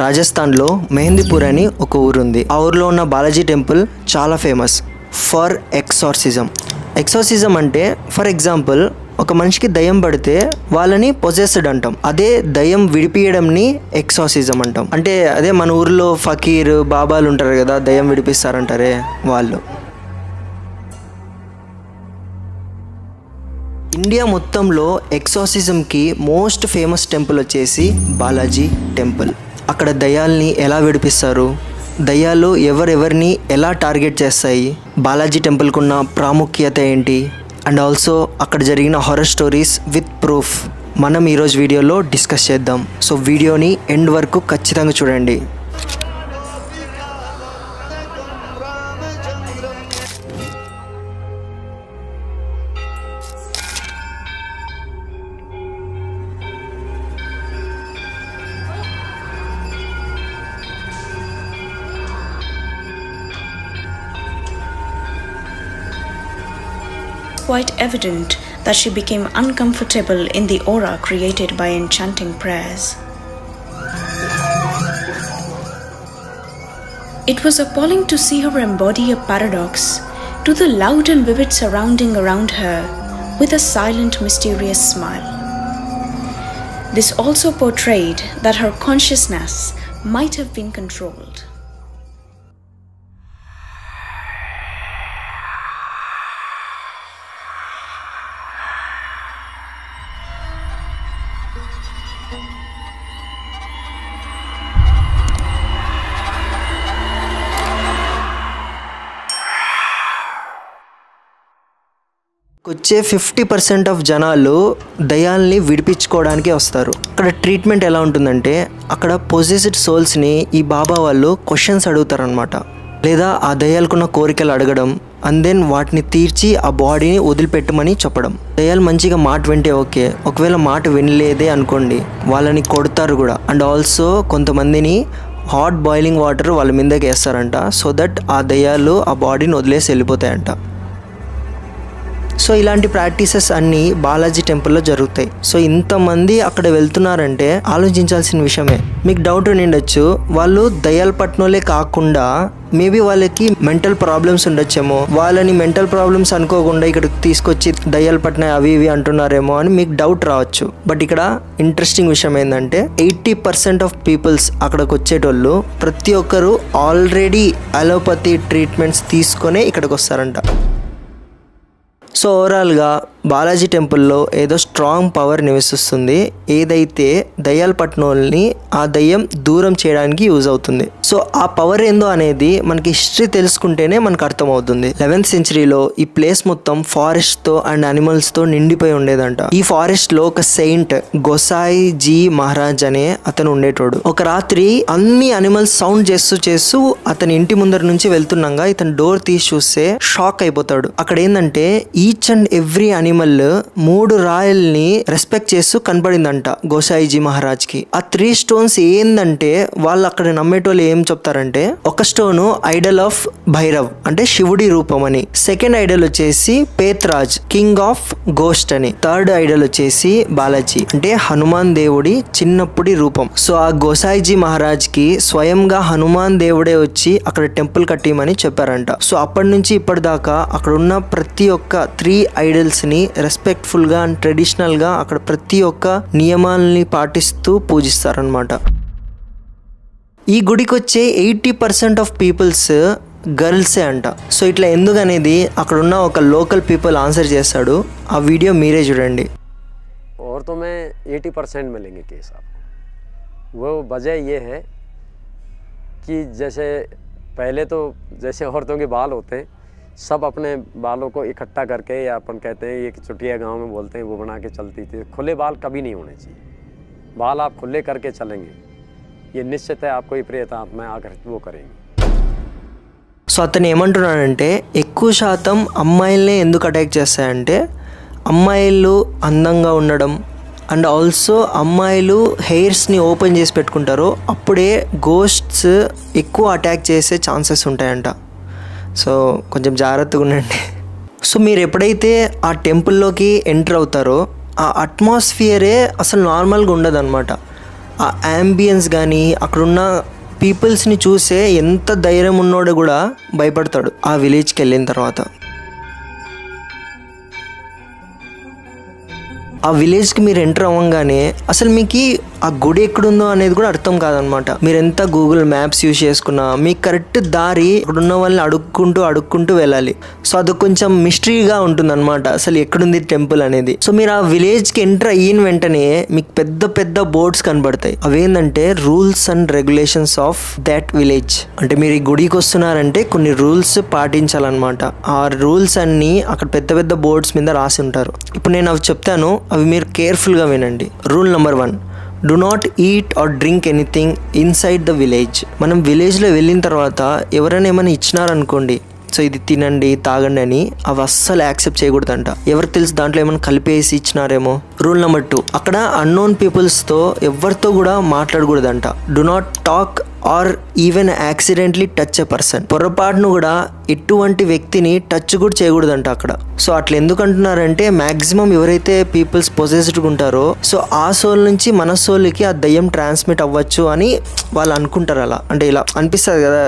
రాజస్థాన్లో మెహందీపూర్ అని ఒక ఊరు ఉంది. ఆ ఊరిలో ఉన్న బాలాజీ టెంపుల్ చాలా ఫేమస్ ఫర్ ఎక్సార్సిజం. ఎక్సార్సిజం అంటే ఫర్ ఎగ్జాంపుల్ ఒక మనిషికి దయ్యం పడితే వాళ్ళని పొజెస్డ్ అంటాం. అదే దయ్యం విడిపియడంని ఎక్సార్సిజం అంటాం. అంటే అదే మన ఊరిలో ఫకీర్ బాబాలు ఉంటారు కదా, దయ్యం విడిపిస్తారంటారే వాళ్ళు. ఇండియా మొత్తంలో ఎక్సార్సిజంకి మోస్ట్ ఫేమస్ టెంపుల్ వచ్చేసి బాలాజీ టెంపుల్. అక్కడ దయ్యాల్ని ఎలా విడిపిస్తారు, దయ్యాలు ఎవరెవరిని ఎలా టార్గెట్ చేస్తాయి, బాలాజీ టెంపుల్కి ఉన్న ప్రాముఖ్యత ఏంటి, అండ్ ఆల్సో అక్కడ జరిగిన హారర్ స్టోరీస్ విత్ ప్రూఫ్ మనం ఈరోజు వీడియోలో డిస్కస్ చేద్దాం. సో వీడియోని ఎండ్ వరకు ఖచ్చితంగా చూడండి. Quite evident that she became uncomfortable in the aura created by enchanting prayers. It was appalling to see her embody a paradox to the loud and vivid surrounding around her with a silent, mysterious smile. This also portrayed that her consciousness might have been controlled. వచ్చే 50% of జనాలు దయ్యాల్ని విడిపించుకోవడానికి వస్తారు. అక్కడ treatment ఎలా ఉంటుందంటే అక్కడ possessed సోల్స్ని ఈ బాబా వాళ్ళు questions అడుగుతారనమాట, లేదా ఆ దయ్యాలకున్న కోరికలు అడగడం, అండ్ దెన్ వాటిని తీర్చి ఆ బాడీని వదిలిపెట్టమని చెప్పడం. దయ్యాలు మంచిగా మాట వింటే ఓకే, ఒకవేళ మాట వినలేదే అనుకోండి వాళ్ళని కొడతారు కూడా. అండ్ ఆల్సో కొంతమందిని హాట్ బాయిలింగ్ వాటర్ వాళ్ళ మీదకి వేస్తారంట, సో దట్ ఆ దయ్యాలు ఆ బాడీని వదిలేసి వెళ్ళిపోతాయంట. సో ఇలాంటి ప్రాక్టీసెస్ అన్నీ బాలాజీ టెంపుల్లో జరుగుతాయి. సో ఇంతమంది అక్కడ వెళ్తున్నారంటే ఆలోచించాల్సిన విషయమే. మీకు డౌట్ ఉండిండొచ్చు, వాళ్ళు దయ్యాల పట్నోలే కాకుండా మేబీ వాళ్ళకి మెంటల్ ప్రాబ్లమ్స్ ఉండొచ్చేమో, వాళ్ళని మెంటల్ ప్రాబ్లమ్స్ అనుకోకుండా ఇక్కడికి తీసుకొచ్చి దయ్యాల పట్న అవి ఇవి అంటున్నారేమో అని మీకు డౌట్ రావచ్చు. బట్ ఇక్కడ ఇంట్రెస్టింగ్ విషయం ఏంటంటే 80% ఆఫ్ పీపుల్స్ అక్కడికి వచ్చేటోళ్ళు ప్రతి ఒక్కరు ఆల్రెడీ అలోపతి ట్రీట్మెంట్స్ తీసుకొనే ఇక్కడికి వస్తారంట. సో ఓవరాల్గా బాలాజీ టెంపుల్లో ఏదో స్ట్రాంగ్ పవర్ నివసిస్తుంది, ఏదైతే దయ్యాల పట్నోల్ని ఆ దయ్యం దూరం చేయడానికి యూజ్ అవుతుంది. సో ఆ పవర్ ఏందో అనేది మనకి హిస్టరీ తెలుసుకుంటేనే మనకు అర్థమవుతుంది. 11th సెంచరీలో ఈ ప్లేస్ మొత్తం ఫారెస్ట్తో అండ్ అనిమల్స్తో నిండిపోయి ఉండేదంట. ఈ ఫారెస్ట్లో ఒక సెయింట్ గోసాయి జీ మహారాజ్ అనే అతను ఉండేటోడు. ఒక రాత్రి అన్ని అనిమల్స్ సౌండ్ చేస్తూ అతని ఇంటి ముందర నుంచి వెళ్తున్నాగా ఇతను డోర్ తీసి చూస్తే షాక్ అయిపోతాడు. అక్కడ ఏంటంటే ఈచ్ అండ్ ఎవ్రీ అనిమల్ 3 రాయల్ని రెస్పెక్ట్ చేస్తూ కనపడిందంట గోసాయిజీ మహారాజ్ కి. ఆ 3 స్టోన్స్ ఏందంటే వాళ్ళు అక్కడ నమ్మేటోళ్ళు ఏం చెప్తారంటే, ఒక స్టోన్ ఐడల్ ఆఫ్ భైరవ్ అంటే శివుడి రూపం అని, సెకండ్ ఐడల్ వచ్చేసి పేత్రాజ్ కింగ్ ఆఫ్ గోస్ట్ అని, థర్డ్ ఐడల్ వచ్చేసి బాలాజీ అంటే హనుమాన్ దేవుడి చిన్నప్పుడి రూపం. సో ఆ గోసాయిజీ మహారాజ్ కి స్వయంగా హనుమాన్ దేవుడే వచ్చి అక్కడ టెంపుల్ కట్టిమని చెప్పారంట. సో అప్పటి నుంచి ఇప్పటిదాకా అక్కడ ఉన్న ప్రతి ఒక్క 3 ఐడల్స్ ని రెస్పెక్ట్ఫుల్ గా అండ్ ట్రెడిషనల్ గా అక్కడ ప్రతి ఒక్క నియమాలని పాటిస్తూ పూజిస్తారనమాట. ఈ గుడికి వచ్చే 80% ఆఫ్ పీపుల్స్ గర్ల్సే అంట. సో ఇట్లా ఎందుకు అనేది అక్కడ ఉన్న ఒక లోకల్ పీపుల్ ఆన్సర్ చేస్తాడు, ఆ వీడియో మీరే చూడండి. औरतों में 80% मिलेंगे केस आपको. वो वजह ये है कि जैसे पहले तो जैसे औरतों के बाल होते हैं, सब अपने बालों को इकट्ठा करके, या अपन कहते हैं ये चुटिया गांव में बोलते हैं, वो बना के चलती थी. खुले बाल कभी नहीं होने चाहिए. बाल आप खुले करके चलेंगे, ये निश्चित है आपको ये प्रेत आत्मा आकर्षित वो करेंगे. సో అతను ఏమంటున్నాడంటే ఎక్కువ శాతం అమ్మాయిలనే ఎందుకు అటాక్ చేస్తాయంటే అమ్మాయిలు అందంగా ఉండడం, అండ్ ఆల్సో అమ్మాయిలు హెయిర్స్ని ఓపెన్ చేసి పెట్టుకుంటారు, అప్పుడే గోస్ట్స్ ఎక్కువ అటాక్ చేసే ఛాన్సెస్ ఉంటాయంట. సో కొంచెం జాగ్రత్తగా ఉండండి. సో మీరు ఎప్పుడైతే ఆ టెంపుల్లోకి ఎంటర్ అవుతారో ఆ అట్మాస్ఫియరే అసలు నార్మల్గా ఉండదు అనమాట. ఆ యాంబియన్స్ కానీ అక్కడున్న పీపుల్స్ని చూసే ఎంత ధైర్యం ఉన్నోడు కూడా భయపడతాడు ఆ విలేజ్కి వెళ్ళిన తర్వాత. ఆ విలేజ్కి మీరు ఎంటర్ అవ్వగానే అసలు మీకు ఆ గుడి ఎక్కడుందో అనేది కూడా అర్థం కాదనమాట. మీరు ఎంత గూగుల్ మ్యాప్స్ యూజ్ చేసుకున్నా మీకు కరెక్ట్ దారి అక్కడున్న వాళ్ళని అడుక్కుంటూ వెళ్ళాలి. సో అది కొంచెం మిస్టరీగా ఉంటుంది అనమాట, అసలు ఎక్కడుంది టెంపుల్ అనేది. సో మీరు ఆ విలేజ్కి ఎంటర్ అయిన వెంటనే మీకు పెద్ద పెద్ద బోర్డ్స్ కనబడతాయి. అవేంటంటే rules and regulations of that village. అంటే మీరు ఈ గుడికి వస్తున్నారంటే కొన్ని రూల్స్ పాటించాలన్నమాట. ఆ రూల్స్ అన్నీ అక్కడ పెద్ద పెద్ద బోర్డ్స్ మీద రాసి ఉంటారు. ఇప్పుడు నేను అవి చెప్తాను, అవి మీరు కేర్ఫుల్గా వినండి. Rule number 1, do not eat or drink anything inside the village. మనం విలేజ్లో వెళ్ళిన తర్వాత ఎవరైనా ఏమైనా ఇచ్చినారనుకోండి, సో ఇది తినండి తాగండి అని, అవి అస్సలు యాక్సెప్ట్ చేయకూడదంట. ఎవరికి తెలుసు దాంట్లో ఏమైనా కలిపేసి ఇచ్చినారేమో. రూల్ నెంబర్ 2, అక్కడ అన్నోన్ పీపుల్స్తో ఎవరితో కూడా మాట్లాడకూడదంట. Do not talk or even accidentally touch a person. పొరపాటును కూడా ఎటువంటి వ్యక్తిని టచ్ కూడా చేయకూడదంట అక్కడ. సో అట్లా ఎందుకు అంటున్నారంటే మ్యాక్సిమం ఎవరైతే పీపుల్స్ పొజెస్డ్గా ఉంటారో సో ఆ సోల్ నుంచి మన సోల్కి ఆ దయ్యం ట్రాన్స్మిట్ అవ్వచ్చు అని వాళ్ళు అనుకుంటారు. అలా అంటే ఇలా అనిపిస్తుంది కదా,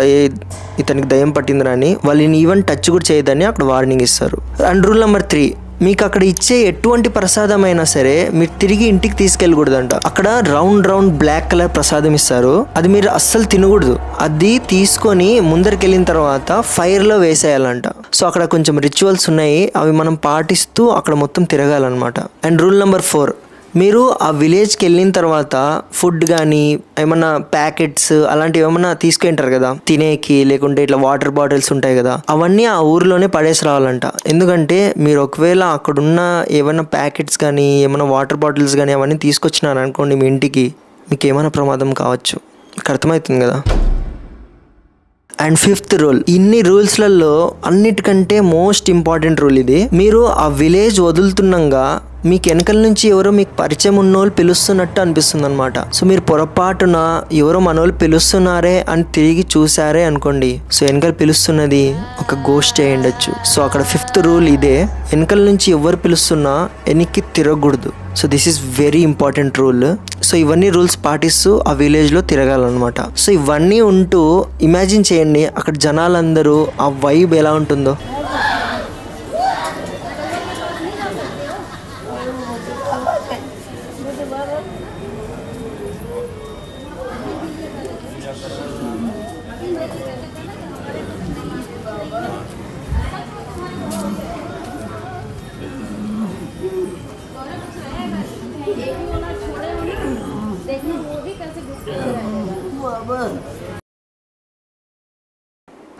ఇతనికి దయ్యం పట్టిందిరా అని. వాళ్ళని ఈవెన్ టచ్ కూడా చేయదని అక్కడ వార్నింగ్ ఇస్తారు. అండ్ రూల్ నెంబర్ 3, మీకు అక్కడ ఇచ్చే ఎటువంటి ప్రసాదం అయినా సరే మీరు తిరిగి ఇంటికి తీసుకెళ్ళకూడదంట. అక్కడ రౌండ్ బ్లాక్ కలర్ ప్రసాదం ఇస్తారు, అది మీరు అస్సలు తినకూడదు. అది తీసుకొని ముందరికి వెళ్ళిన తర్వాత ఫైర్లో వేసేయాలంట. సో అక్కడ కొంచెం రిచువల్స్ ఉన్నాయి, అవి మనం పాటిస్తూ అక్కడ మొత్తం తిరగాలన్నమాట. అండ్ రూల్ నెంబర్ 4, మీరు ఆ విలేజ్కి వెళ్ళిన తర్వాత ఫుడ్ కానీ ఏమన్నా ప్యాకెట్స్ అలాంటివి ఏమన్నా తీసుకుంటారు కదా తినేకి, లేకుంటే ఇట్లా వాటర్ బాటిల్స్ ఉంటాయి కదా, అవన్నీ ఆ ఊర్లోనే పడేసి రావాలంట. ఎందుకంటే మీరు ఒకవేళ అక్కడున్న ఏమైనా ప్యాకెట్స్ కానీ ఏమైనా వాటర్ బాటిల్స్ కానీ అవన్నీ తీసుకొచ్చినారు అనుకోండి మీ ఇంటికి, మీకు ఏమైనా ప్రమాదం కావచ్చు. అర్థమవుతుంది కదా. అండ్ 5th రూల్, ఇన్ని రూల్స్లలో అన్నిటికంటే మోస్ట్ ఇంపార్టెంట్ రూల్ ఇది. మీరు ఆ విలేజ్ వదులుతున్నాగా మీకు వెనకల నుంచి ఎవరో మీకు పరిచయం ఉన్నోళ్ళు పిలుస్తున్నట్టు అనిపిస్తుంది అనమాట. సో మీరు పొరపాటున ఎవరో మనోళ్ళు పిలుస్తున్నారే అని తిరిగి చూసారే అనుకోండి, సో వెనకలు పిలుస్తున్నది ఒక గోస్ట్ అయి ఉండొచ్చు. సో అక్కడ 5th రూల్ ఇదే, వెనకల నుంచి ఎవరు పిలుస్తున్నా వెనక్కి తిరగకూడదు. So this is very important rule. So ఇవన్నీ రూల్స్ పాటిస్తూ ఆ విలేజ్లో తిరగాలన్నమాట. సో ఇవన్నీ ఉంటూ ఇమాజిన్ చేయండి అక్కడ జనాలందరూ ఆ వైబ్ ఎలా ఉంటుందో.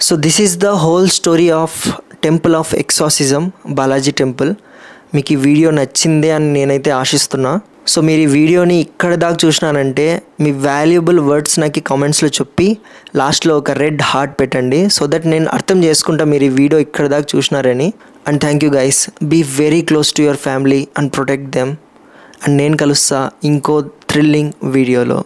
So this is the whole story of temple of exorcism, Balaji temple. మీకు ఈ వీడియో నచ్చిందే అని నేనైతే ఆశిస్తున్నా. సో మీరు ఈ వీడియోని ఇక్కడ దాకా చూసినానంటే మీ వాల్యుబుల్ వర్డ్స్ నాకు కామెంట్స్లో చెప్పి లాస్ట్లో ఒక రెడ్ హార్ట్ పెట్టండి, సో దట్ నేను అర్థం చేసుకుంటా మీరు ఈ వీడియో ఇక్కడ దాకా చూసినారని. And thank you guys, be very close to your family and protect them. And నేను కలుస్తా ఇంకో థ్రిల్లింగ్ వీడియోలో.